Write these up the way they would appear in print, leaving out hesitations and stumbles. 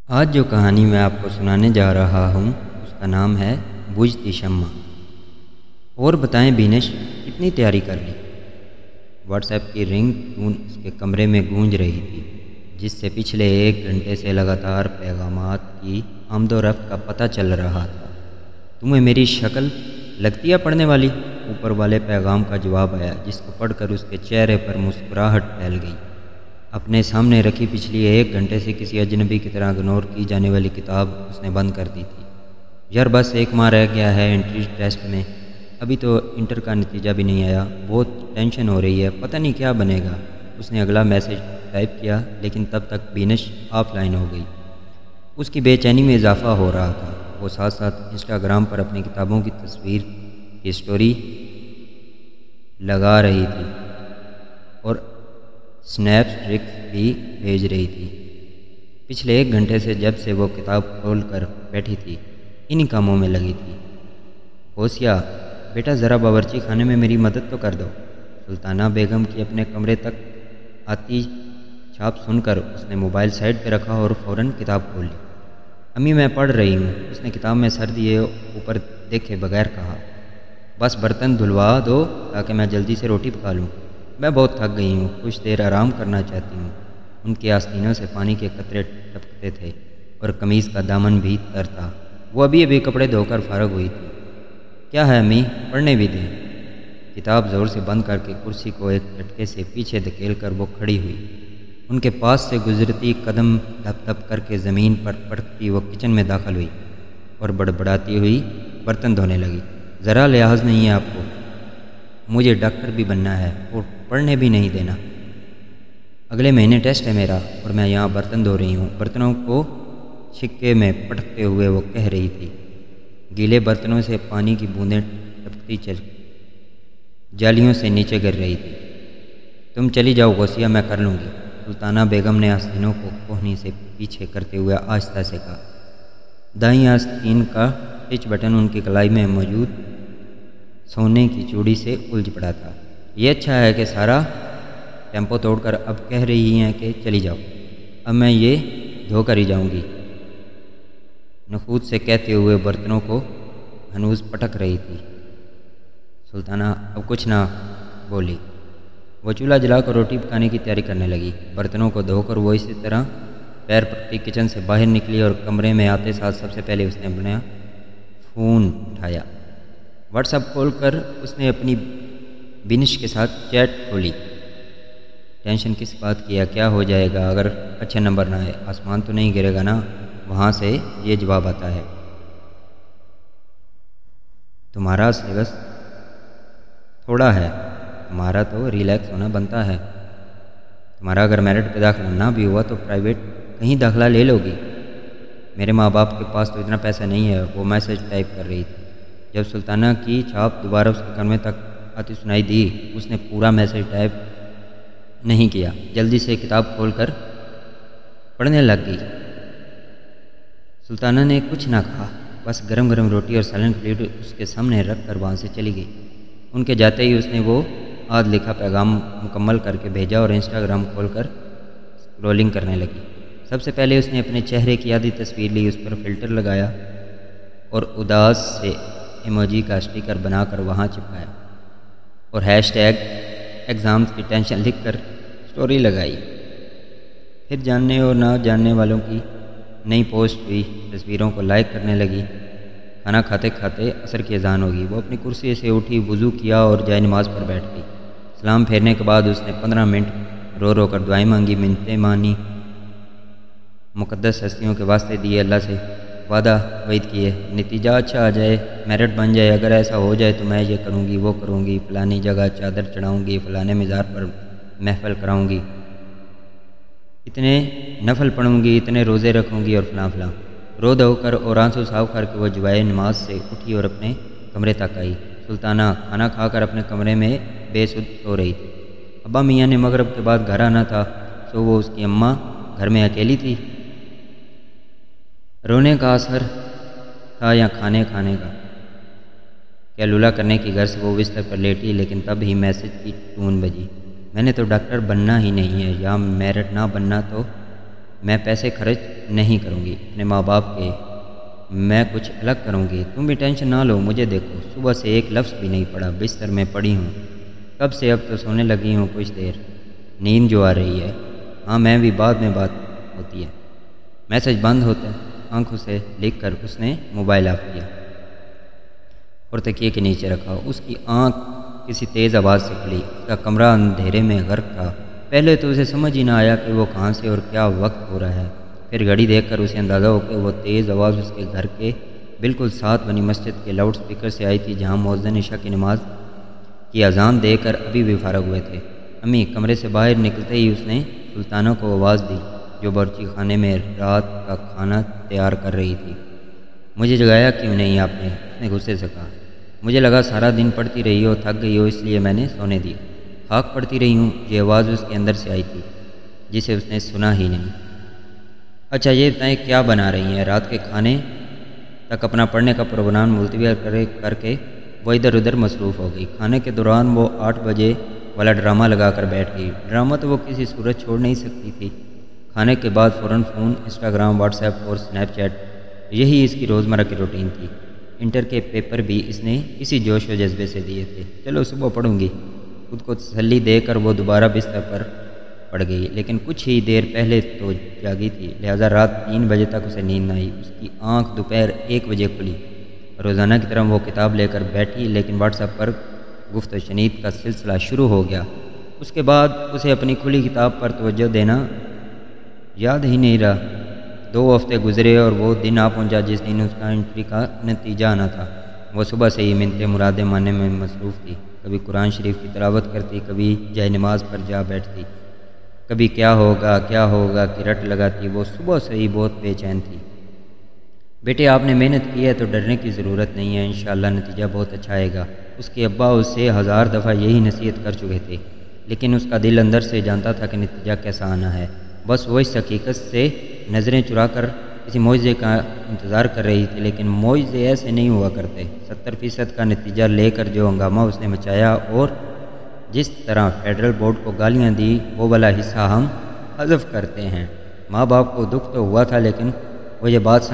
آج جو کہانی میں آپ کو سنانے جا رہا ہوں اس کا نام ہے بجھتی شمع۔ اور بتائیں بینش، کتنی تیاری کر لی؟ واٹس ایپ کی رنگ ٹون اس کے کمرے میں گونج رہی تھی، جس سے پچھلے 1 گھنٹے سے لگاتار پیغامات کی آمد و رفت کا پتہ چل رہا تھا۔ تمہیں میری شکل لگتی ہے پڑھنے والی؟ اوپر والے پیغام کا جواب آیا، جس کو پڑھ کر اس کے چہرے پر مسکراہٹ پھیل گئی۔ اپنے سامنے رکھی پچھلی 1 گھنٹے سے کسی اجنبی کی طرح اگنور کی جانے والی کتاب اس نے بند کر دی تھی۔ یار بس 1 ماہ رہ گیا ہے انٹری ٹیسٹ میں، ابھی تو انٹر کا نتیجہ بھی نہیں آیا، بہت ٹینشن ہو رہی ہے، پتہ نہیں کیا بنے گا۔ اس نے اگلا میسج ٹائپ کیا، لیکن تب تک بینش آف لائن ہو گئی۔ اس کی بے چینی میں اضافہ ہو رہا تھا۔ وہ ساتھ ساتھ انسٹاگرام پر اپنی کتابوں کی تصویر کی سٹوری لگا رہی تھی اور سنیپ ٹرکس بھی بھیج رہی تھی۔ پچھلے 1 گھنٹے سے جب سے وہ کتاب کھول کر بیٹھی تھی، انہی کاموں میں لگی تھی۔ ہوسیا بیٹا، ذرا باورچی خانے میں میری مدد تو کر دو۔ سلطانہ بیگم کی اپنے کمرے تک آتی چھاپ سن کر اس نے موبائل سائڈ پہ رکھا اور فوراً کتاب کھول لی۔ امی میں پڑھ رہی ہوں، اس نے کتاب میں سر دیے اوپر دیکھے بغیر کہا۔ بس برتن دھلوا دو تاکہ میں جلدی سے روٹی پکا لوں، میں بہت تھک گئی ہوں، کچھ دیر آرام کرنا چاہتی ہوں۔ ان کے آستینوں سے پانی کے قطرے ٹپکتے تھے اور قمیض کا دامن بھی تر تھا۔ وہ ابھی کپڑے دھو کر فارغ ہوئی تھی۔ کیا ہے امی، پڑھنے بھی دیں۔ کتاب زور سے بند کر کے کرسی کو ایک جھٹکے سے پیچھے دھکیل کر وہ کھڑی ہوئی۔ ان کے پاس سے گزرتی قدم دھپ دھپ کر کے زمین پر پڑکتی وہ کچن میں داخل ہوئی اور بڑبڑاتی ہوئی برتن دھونے لگی۔ ذرا لحاظ نہیں ہے آپ کو؟ مجھے ڈاکٹر بھی بننا ہے اور پڑھنے بھی نہیں دینا۔ اگلے مہینے ٹیسٹ ہے میرا اور میں یہاں برتن دھو رہی ہوں، برتنوں کو چھکے میں پٹکتے ہوئے وہ کہہ رہی تھی۔ گیلے برتنوں سے پانی کی بوندیں ٹپکتی جالیوں سے نیچے گر رہی تھی۔ تم چلی جاؤ غوثیہ، میں کر لوں گی، سلطانہ بیگم نے آستینوں کو کوہنی سے پیچھے کرتے ہوئے آہستہ سے کہا۔ دائیں آستین کا ٹچ بٹن ان کی کلائی میں موجود سونے کی چوڑی سے الجھ پڑا تھا۔ یہ اچھا ہے کہ سارا ٹیمپو توڑ کر اب کہہ رہی ہیں کہ چلی جاؤ، اب میں یہ دھو کر ہی جاؤں گی، نخوت سے کہتے ہوئے برتنوں کو ہنوز پٹک رہی تھی۔ سلطانہ اب کچھ نہ بولی۔ وہ چولہا جلا کر روٹی پکانے کی تیاری کرنے لگی۔ برتنوں کو دھو کر وہ اسی طرح پیر پکتی کچن سے باہر نکلی اور کمرے میں آتے ساتھ سب سے پہلے اس نے اپنا فون اٹھایا۔ واٹس ایپ کھول کر اس نے اپنی بینش کے ساتھ چیٹ کھولی۔ ٹینشن کس بات کی ہے؟ کیا ہو جائے گا اگر اچھے نمبر نہ آئے؟ آسمان تو نہیں گرے گا نا؟ وہاں سے یہ جواب آتا ہے، تمہارا سلیبس تھوڑا ہے، تمہارا تو ریلیکس ہونا بنتا ہے، تمہارا اگر میرٹ پہ داخلہ نہ بھی ہوا تو پرائیویٹ کہیں داخلہ لے لو گی، میرے ماں باپ کے پاس تو اتنا پیسہ نہیں ہے۔ وہ میسج ٹائپ کر رہی تھی۔ جب سلطانہ کی چھاپ دوبارہ اس کے کمرے تک آتی سنائی دی، اس نے پورا میسج ٹائپ نہیں کیا، جلدی سے کتاب کھول کر پڑھنے لگ گئی۔ سلطانہ نے کچھ نہ کہا، بس گرم گرم روٹی اور سالن پلیٹ اس کے سامنے رکھ کر وہاں سے چلی گئی۔ ان کے جاتے ہی اس نے وہ آدھ لکھا پیغام مکمل کر کے بھیجا اور انسٹاگرام کھول کر اسکرولنگ کرنے لگی۔ سب سے پہلے اس نے اپنے چہرے کی آدھی تصویر لی، اس پر فلٹر لگایا اور اداس سے ایموجی کا اسٹیکر بنا کر وہاں چپکایا اور #ایگزامز کی ٹینشن لکھ کر سٹوری لگائی۔ پھر جاننے اور نہ جاننے والوں کی نئی پوسٹ ہوئی تصویروں کو لائک کرنے لگی۔ کھانا کھاتے کھاتے عصر کی اذان ہوگی۔ وہ اپنی کرسی سے اٹھی، وضو کیا اور جائے نماز پر بیٹھ گئی۔ سلام پھیرنے کے بعد اس نے 15 منٹ رو رو کر دعائیں مانگی، منتیں مانی، مقدس ہستیوں کے واسطے دیے، اللہ سے وعدہ وعید کیے، نتیجہ اچھا آ جائے، میرٹ بن جائے، اگر ایسا ہو جائے تو میں یہ کروں گی، وہ کروں گی، فلانی جگہ چادر چڑھاؤں گی، فلانے مزار پر محفل کراؤں گی، اتنے نفل پڑھوں گی، اتنے روزے رکھوں گی اور فلاں فلاں۔ رو دھو کر اور آنسو صاف کر کے وہ جوائے نماز سے اٹھی اور اپنے کمرے تک آئی۔ سلطانہ کھانا کھا کر اپنے کمرے میں بے سدھ سو رہی تھی۔ ابا میاں نے مغرب کے بعد گھر آنا تھا، سو وہ اس کی اماں گھر میں اکیلی تھی۔ رونے کا اثر تھا یا کھانے کا؟ کیا لولا کرنے کی غرض سے وہ بستر پر لیٹی، لیکن تب ہی میسج کی ٹون بجی۔ میں نے تو ڈاکٹر بننا ہی نہیں ہے، یا میرٹ نہ بننا تو میں پیسے خرچ نہیں کروں گی اپنے ماں باپ کے، میں کچھ الگ کروں گی، تم بھی ٹینشن نہ لو، مجھے دیکھو صبح سے ایک لفظ بھی نہیں پڑا، بستر میں پڑی ہوں کب سے، اب تو سونے لگی ہوں کچھ دیر، نیند جو آ رہی ہے، ہاں میں بھی بعد میں بات ہوتی ہے۔ میسج بند ہوتا ہے، آنکھوں سے لکھ کر اس نے موبائل آف کیا اور تکیے کے نیچے رکھا۔ اس کی آنکھ کسی تیز آواز سے کھلی، اس کا کمرہ اندھیرے میں غرق تھا۔ پہلے تو اسے سمجھ ہی نہ آیا کہ وہ کہاں سے اور کیا وقت ہو رہا ہے، پھر گھڑی دیکھ کر اسے اندازہ ہو کہ وہ تیز آواز اس کے گھر کے بالکل ساتھ بنی مسجد کے لاؤڈ سپیکر سے آئی تھی، جہاں مؤذن عشاء کی نماز کی اذان دے کر ابھی بھی فارغ ہوئے تھے۔ امی کمرے سے باہر نکلتے ہی اس نے سلطانہ کو آواز دی، جو باورچی خانے میں رات کا کھانا تیار کر رہی تھی۔ مجھے جگایا کیوں نہیں آپ نے؟ اس نے غصے سے کہا۔ مجھے لگا سارا دن پڑھتی رہی ہو، تھک گئی ہو، اس لیے میں نے سونے دی۔ خاک پڑھتی رہی ہوں، یہ آواز اس کے اندر سے آئی تھی جسے اس نے سنا ہی نہیں۔ اچھا یہ بتائیں کیا بنا رہی ہیں؟ رات کے کھانے تک اپنا پڑھنے کا پروگرام ملتوی کر کے وہ ادھر ادھر مصروف ہو گئی۔ کھانے کے دوران وہ 8 بجے والا ڈرامہ لگا کر بیٹھ گئی۔ ڈرامہ تو وہ کسی صورت چھوڑ نہیں سکتی تھی۔ کھانے کے بعد فوراً فون، انسٹاگرام، واٹس ایپ اور سنیپ چیٹ، یہی اس کی روزمرہ کی روٹین تھی۔ انٹر کے پیپر بھی اس نے اسی جوش و جذبے سے دیے تھے۔ چلو صبح پڑھوں گی، خود کو تسلی دے کر وہ دوبارہ بستر پر پڑ گئی، لیکن کچھ ہی دیر پہلے تو جاگی تھی، لہٰذا رات 3 بجے تک اسے نیند نہ آئی۔ اس کی آنکھ دوپہر 1 بجے کھلی۔ روزانہ کی طرح وہ کتاب لے کر بیٹھی، لیکن واٹس ایپ پر گفت و شنید کا سلسلہ شروع ہو گیا۔ اس کے بعد اسے اپنی کھلی کتاب پر توجہ دینا یاد ہی نہیں رہا۔ 2 ہفتے گزرے اور وہ دن آ پہنچا جس دن اس کا انٹری کا نتیجہ آنا تھا۔ وہ صبح سے ہی منتیں مرادیں ماننے میں مصروف تھی، کبھی قرآن شریف کی تلاوت کرتی، کبھی جائے نماز پر جا بیٹھتی، کبھی کیا ہوگا کی رٹ لگاتی۔ وہ صبح سے ہی بہت بے چین تھی۔ بیٹے آپ نے محنت کی ہے تو ڈرنے کی ضرورت نہیں ہے، انشاءاللہ نتیجہ بہت اچھا آئے گا۔ اس کے ابا اس سے 1000 دفعہ یہی نصیحت کر چکے تھے، لیکن اس کا دل اندر سے جانتا تھا کہ نتیجہ کیسا آنا ہے۔ بس وہ اس حقیقت سے نظریں چرا کر کسی معجزے کا انتظار کر رہی تھی، لیکن معجزے ایسے نہیں ہوا کرتے۔ 70% کا نتیجہ لے کر جو ہنگامہ اس نے مچایا اور جس طرح فیڈرل بورڈ کو گالیاں دی، وہ والا حصہ ہم حذف کرتے ہیں۔ ماں باپ کو دکھ تو ہوا تھا، لیکن وہ یہ بات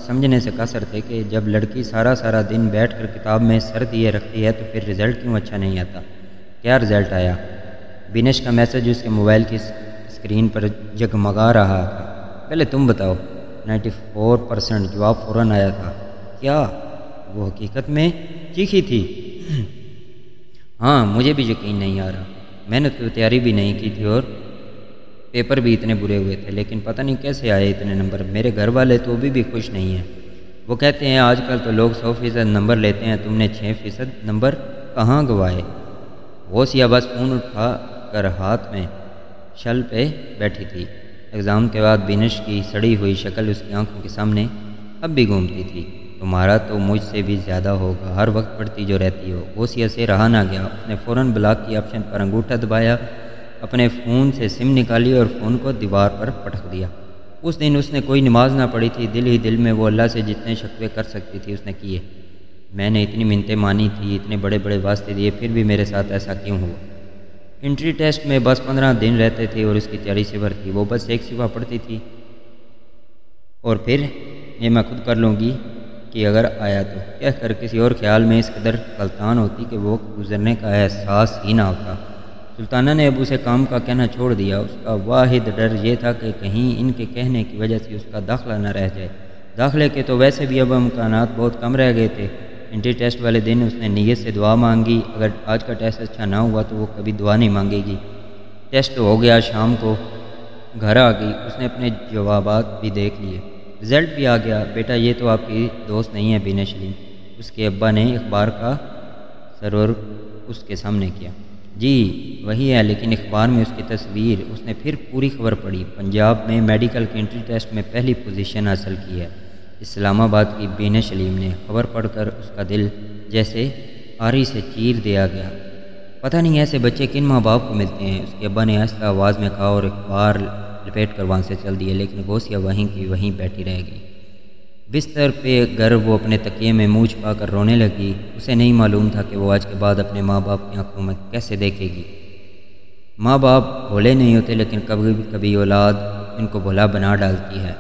سمجھنے سے قاصر تھے کہ جب لڑکی سارا دن بیٹھ کر کتاب میں سر دیے رکھتی ہے تو پھر رزلٹ کیوں اچھا نہیں آتا۔ کیا رزلٹ آیا؟ بینش کا میسج اس کے موبائل کی اسکرین پر جگمگا رہا تھا۔ پہلے تم بتاؤ۔ 94% جواب فوراً آیا تھا۔ کیا وہ حقیقت میں چیخی تھی؟ ہاں مجھے بھی یقین نہیں آ رہا، میں نے تو تیاری بھی نہیں کی تھی اور پیپر بھی اتنے برے ہوئے تھے، لیکن پتہ نہیں کیسے آئے اتنے نمبر۔ میرے گھر والے تو ابھی بھی خوش نہیں ہیں، وہ کہتے ہیں آج کل تو لوگ 100% نمبر لیتے ہیں، تم نے 6% نمبر کہاں گوائے؟ غوثیہ بس فون اٹھا کر ہاتھ میں شل پہ بیٹھی تھی۔ ایگزام کے بعد بینش کی سڑی ہوئی شکل اس کی آنکھوں کے سامنے اب بھی گھومتی تھی۔ تمہارا تو مجھ سے بھی زیادہ ہوگا، ہر وقت پڑھتی جو رہتی ہو۔ غوثیہ سے رہا نہ گیا، اس نے فوراً بلاک کی آپشن پر انگوٹھا دبایا، اپنے فون سے سم نکالی اور فون کو دیوار پر پٹک دیا۔ اس دن اس نے کوئی نماز نہ پڑھی تھی، دل ہی دل میں وہ اللہ سے جتنے شکوے کر سکتی تھی اس نے کیے۔ میں نے اتنی منتیں مانی تھی، اتنے بڑے بڑے واسطے دیے، پھر بھی میرے ساتھ ایسا کیوں ہوا؟ انٹری ٹیسٹ میں بس 15 دن رہتے تھے اور اس کی تیاری صفر تھی۔ وہ بس ایک صفحہ پڑھتی تھی اور پھر یہ میں خود کر لوں گی کہ اگر آیا تو کہہ کر کسی اور خیال میں اس قدر غلطان ہوتی کہ وہ گزرنے کا احساس ہی نہ ہوتا۔ سلطانہ نے ابو سے کام کا کہنا چھوڑ دیا۔ اس کا واحد ڈر یہ تھا کہ کہیں ان کے کہنے کی وجہ سے اس کا داخلہ نہ رہ جائے۔ داخلے کے تو ویسے بھی اب امکانات بہت کم رہ گئے تھے۔ انٹری ٹیسٹ والے دن اس نے نیت سے دعا مانگی، اگر آج کا ٹیسٹ اچھا نہ ہوا تو وہ کبھی دعا نہیں مانگے گی۔ ٹیسٹ ہو گیا، شام کو گھر آ گئی، اس نے اپنے جوابات بھی دیکھ لیے، رزلٹ بھی آ گیا۔ بیٹا یہ تو آپ کی دوست نہیں ہے بینش سلیم، اس کے ابا نے اخبار کا سرور اس کے سامنے کیا۔ جی وہی ہے، لیکن اخبار میں اس کی تصویر۔ اس نے پھر پوری خبر پڑھی۔ پنجاب میں میڈیکل کے انٹری ٹیسٹ میں پہلی پوزیشن حاصل کی ہے اسلام آباد کی بینش سلیم نے۔ خبر پڑھ کر اس کا دل جیسے آری سے چیر دیا گیا۔ پتہ نہیں ایسے بچے کن ماں باپ کو ملتے ہیں، اس کے ابا نے آہستہ آواز میں کہا اور اخبار لپیٹ کر وہاں سے چل دیے، لیکن غوثیہ وہیں کی وہیں بیٹھی رہ گئی۔ بستر پہ گر وہ اپنے تکیے میں منہ چھپا کر رونے لگی۔ اسے نہیں معلوم تھا کہ وہ آج کے بعد اپنے ماں باپ کی آنکھوں میں کیسے دیکھے گی۔ ماں باپ بھولے نہیں ہوتے، لیکن کبھی اولاد ان کو بھلا بنا ڈالتی ہے۔